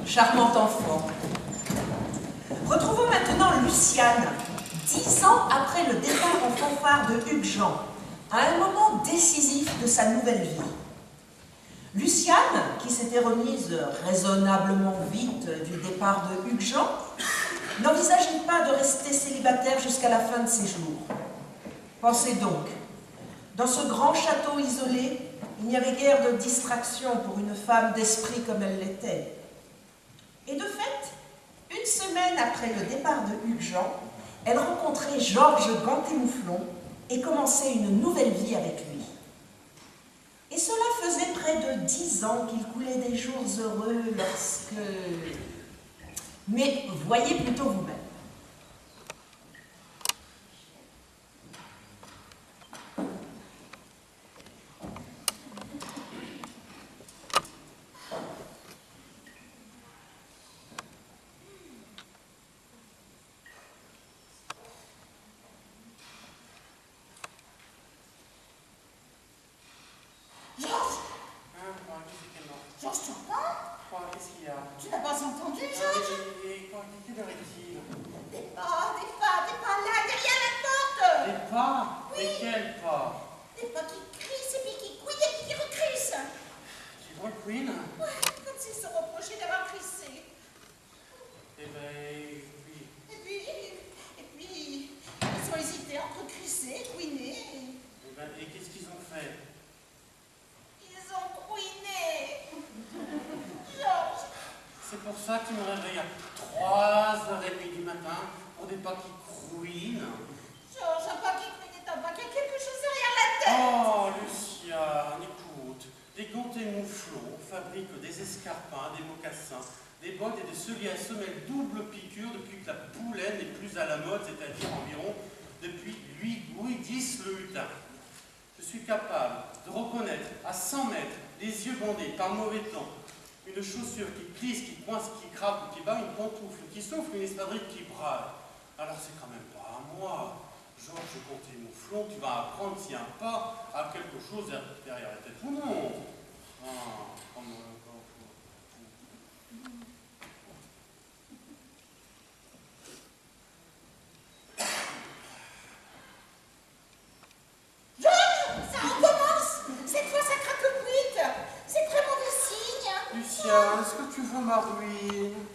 Charmant enfant. Retrouvons maintenant Luciane, 10 ans après le départ en fanfare de Hugues Jean, à un moment décisif de sa nouvelle vie. Luciane, qui s'était remise raisonnablement vite du départ de Hugues Jean, n'envisageait pas de rester célibataire jusqu'à la fin de ses jours. Pensez donc, dans ce grand château isolé, il n'y avait guère de distraction pour une femme d'esprit comme elle l'était. Et de fait, une semaine après le départ de Hugues Jean, elle rencontrait Georges Gantémouflon et commençait une nouvelle vie avec lui. Et cela faisait près de 10 ans qu'il coulait des jours heureux lorsque... Mais voyez plutôt vous-même. Tu me réveilles à 3h30 du matin pour des pas qui crouinent. Georges, un pas qui couine est un pas qui a quelque chose derrière la tête. Oh, Luciane, écoute, des Gantémouflon fabriquent des escarpins, des mocassins, des bottes et des souliers à semelles double piqûre depuis que la poulaine n'est plus à la mode, c'est-à-dire environ depuis Louis X le Hutin. Je suis capable de reconnaître à 100 mètres, les yeux bandés par mauvais temps, une chaussure qui plisse, qui coince, qui craque ou qui bat, une pantoufle qui souffle, une espadrille qui braille. Alors c'est quand même pas à moi. Georges Gantémouflon, tu vas apprendre si un pas a quelque chose derrière la tête ou non. Georges, ça recommence. Cette fois, ça craque le cuite. C'est très mauvais signe. Luciane, est-ce que tu veux ma ruine?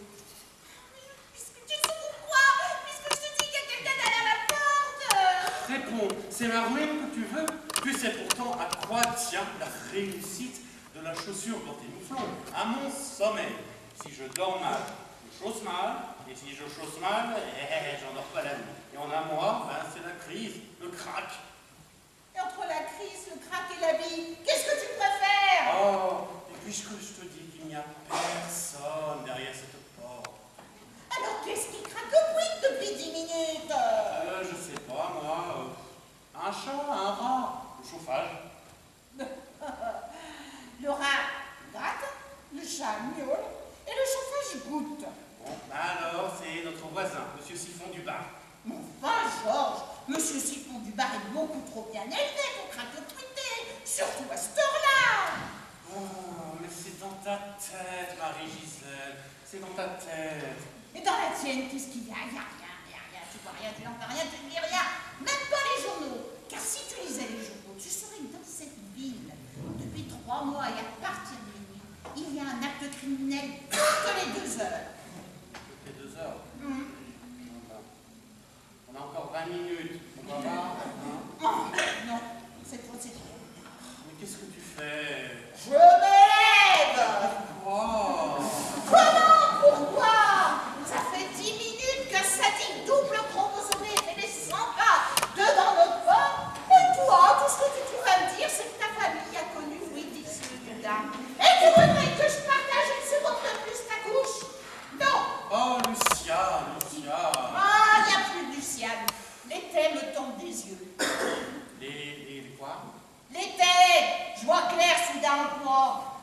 Puisque tu sais pourquoi? Puisque je te dis qu'il y a quelqu'un derrière la porte. Réponds, c'est ma ruine que tu veux? Tu sais pourtant à quoi tient la réussite de la chaussure Gantémouflon. À mon sommeil. Si je dors mal, je chausse mal. Et si je chausse mal, j'en dors pas la nuit. Et en un mois, c'est la crise, le crack. Et entre la crise, le crack et la vie, qu'est-ce que tu préfères? Oh, et puisque je te dis qu'il n'y a personne derrière cette porte. Alors qu'est-ce qui craque le cuite depuis 10 minutes? Je sais pas, moi. Un chat, un rat, le chauffage. Le rat gratte, le chat miaule et le chauffage goûte. Bon, alors c'est notre voisin, Monsieur Siphon du bar. Mais enfin, Georges, Monsieur Siphon du bar est beaucoup trop bien élevé pour craquer le cuité, surtout à cette heure-là. Oh, mais c'est dans ta tête, Marie-Gisèle. C'est dans ta tête. Et dans la tienne, qu'est-ce qu'il y a? Rien. Tu vois rien, tu n'entends rien, tu ne lis rien. Même pas les journaux. Car si tu lisais les journaux, tu saurais que dans cette ville, depuis 3 mois et à partir de minuit, il y a un acte criminel toutes les 2 heures. Toutes les 2 heures. On a encore 20 minutes. On va voir. Non, cette fois c'est trop. Mais qu'est-ce que tu fais? Je me lève. Quoi? Comment? Pourquoi? Ça fait 10 minutes que ça dit double chromosomé et fait les 100 pas devant notre porte. Et toi, tout ce que tu pourrais me dire, c'est que ta famille a connu Louis X le Hutin. Et tu voudrais que je partage une seconde de plus ta couche? Non. Oh, Luciane. Ah, il n'y a plus de Luciane. L'été me tombe des yeux. Les quoi? L'été, je vois clair soudain en toi.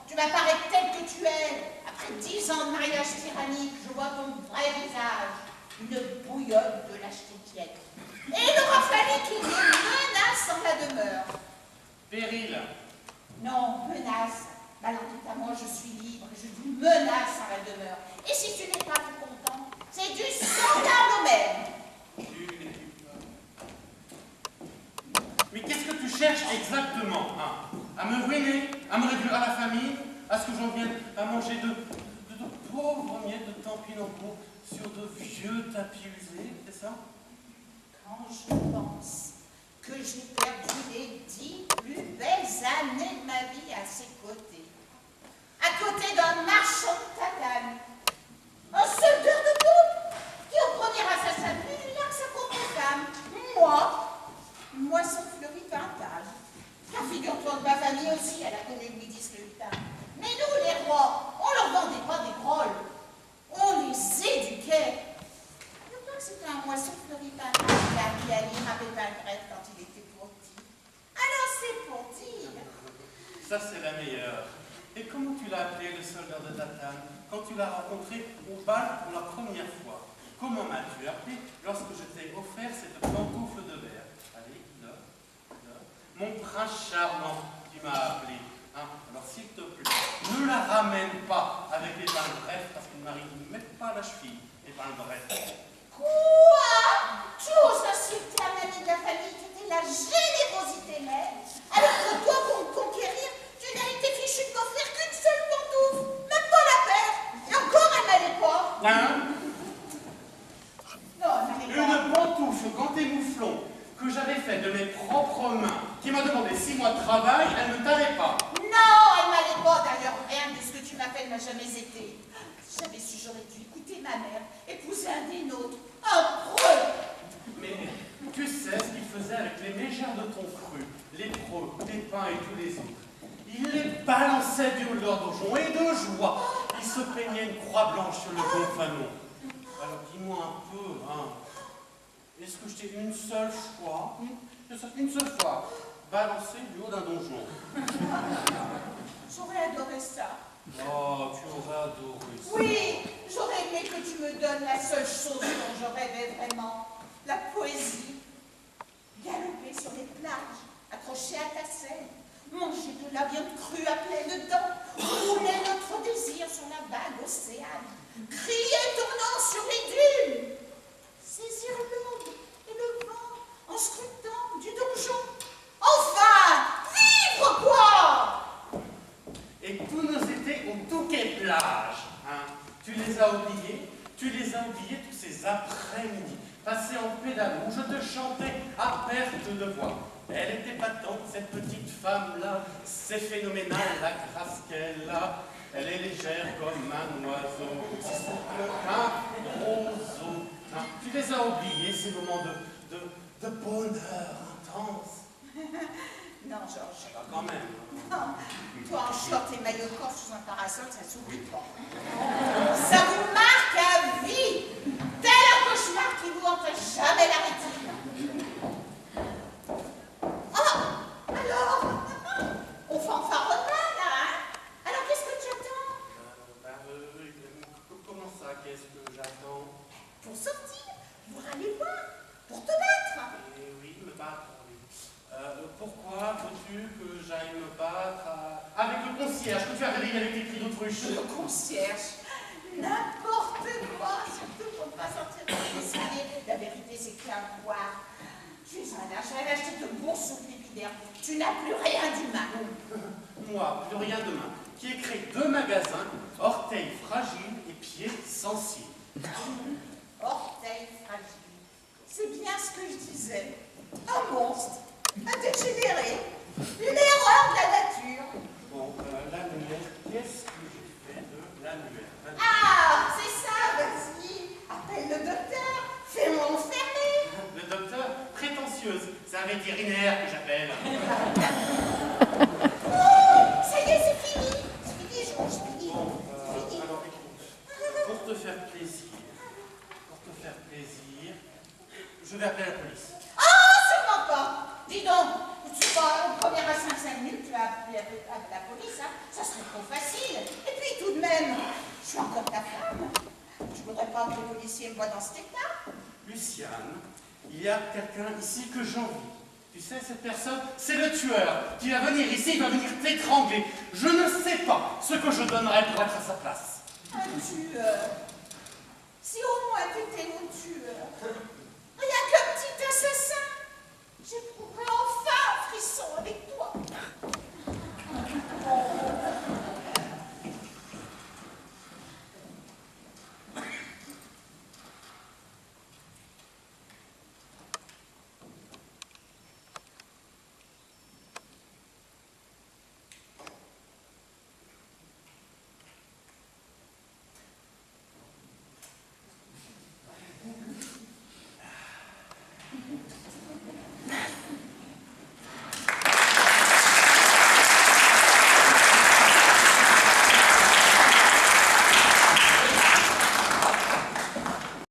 Tu m'apparais tel que tu es. Après 10 ans de mariage tyrannique, je vois ton vrai visage. Une bouillotte de lâcheté tiède. Et il aura fallu qu'il y ait menace en la demeure. Péril. Non, menace. Malencontamment, je suis libre et je vous menace en la demeure. Et si tu n'es pas tout content, c'est du semblable au même. Mais qu'est-ce que tu cherches exactement, hein? À me ruiner, à me réduire à la famine, à ce que j'en vienne à manger de pauvres miettes de tampinambour sur de vieux tapis usés, c'est ça? Quand je pense que j'ai perdu les 10 plus belles années de ma vie à ses côtés, à côté d'un marchand de tatane, un soldeur de coupe qui au premier assassin de lui largue sa pauvre femme, moi son floripentage. Car figure-toi que ma famille aussi, elle a connu Louis X le Hutin. Mais nous, les rois, on leur vendait pas des grolles, on les éduquait. Figure-toi que c'était un moisson floripentage qui a appris à lire à Pépin le Grec quand il était petit. Alors c'est pour dire. Ça, c'est la meilleure. Et comment tu l'as appelé, le soldat de Tatane, quand tu l'as rencontré au bal pour la première fois? Comment m'as-tu appelé lorsque je t'ai offert cette pantoufle de verre? Allez, là. Mon prince charmant, tu m'as appelé. Hein? Alors, s'il te plaît, ne la ramène pas avec les bains brefs, parce qu'une marine ne met pas la cheville, les bains brefs. Quoi? Tu oses insulter un ami de la famille qui était la générosité même, alors que toi, pour me conquérir, tu n'as été fichu de m'offrir qu'une seule pantoufle, même pas la paire, et encore elle n'allait pas. Hein? Non, elle n'allait pas. Une pantoufle ganté mouflon que j'avais fait de mes propres mains, qui m'a demandé 6 mois de travail, elle ne t'allait pas. Non, elle m'allait pas d'ailleurs, rien de ce que tu m'appelles n'a jamais été. Si j'avais su, j'aurais dû écouter ma mère, épouser un des nôtres, un preux. Mais tu sais ce qu'il faisait avec les mégères de ton cru, les preux, les pains et tous les autres. Il les balançait du haut de leur donjon, et de joie, il se peignait une croix blanche sur le gonfalon. Alors dis-moi un peu, hein, est-ce que je t'ai une seule fois, une seule fois, balancé du haut d'un donjon? J'aurais adoré ça. Oh, tu aurais adoré ça. Oui, j'aurais aimé que tu me donnes la seule chose dont je rêvais vraiment, la poésie. Galoper sur les plages, accroché à ta selle, manger de la viande crue à pleines dents, rouler notre désir sur la vague océane, crier tournant sur les dunes, saisir l'aube et le vent en scrutant du donjon. Enfin, vivre quoi! Et tous nos étés au Touquet plage, hein. Tu les as oubliés tous ces après-midi, passés en pédalo, où je te chantais à perte de voix. Elle était patente, cette petite femme-là, c'est phénoménal, la grâce qu'elle a. Elle est légère comme un oiseau, si souple qu'un roseau. Hein. Tu les as oubliés, ces moments de bonheur intense. Non, Georges. Ah, quand même. Non, toi en short et maillot de corps sous un parasol, ça s'oublie pas. Ça vous marque à vie, tel un cauchemar qui vous hante jamais la rétine. Ah, alors, on fanfaronne là, hein? Alors qu'est-ce que tu attends? Comment ça, qu'est-ce que j'attends? Pour sortir, pour aller voir, pour te battre. Eh oui, me battre, oui. Pourquoi veux-tu que j'aille me battre avec le concierge que tu as réveillé avec tes cris d'autruche? Le concierge, n'importe quoi, surtout pour ne pas sortir de l'escalier. La vérité, c'est qu'il y a un pouvoir. Tu es un lâche, j'avais acheté de bons souffles épidermes. Tu n'as plus rien d'humain. Moi, plus rien demain, qui ai créé 2 magasins, orteils fragiles et pieds sensibles. Orteil fragile. C'est bien ce que je disais. Un monstre, un dégénéré, une erreur de la nature. Bon, l'annuaire, qu'est-ce que j'ai fait de l'annuaire? Ah, c'est ça, vas-y. Appelle le docteur, fais-moi enfermer. Le docteur, prétentieuse, c'est un vétérinaire que j'appelle. Oh, ça y est, c'est fini. C'est fini, je mange fini. Bon, C'est fini. alors écoute, pour te faire plaisir, je vais appeler la police. Ah, sûrement pas. Dis donc, tu vas au premier à 5 minutes, tu vas appeler la police, hein. Ça serait trop facile. Et puis tout de même, je suis encore ta femme. Je voudrais pas que les policiers me voient dans cet état. Luciane, il y a quelqu'un ici que j'envie. Tu sais, cette personne, c'est le tueur qui va venir ici, il va venir t'étrangler. Je ne sais pas ce que je donnerais pour être à sa place. Un tueur. Si au moins t'étais mon tueur. Rien qu'un petit assassin. J'éprouverais enfin un frisson avec toi.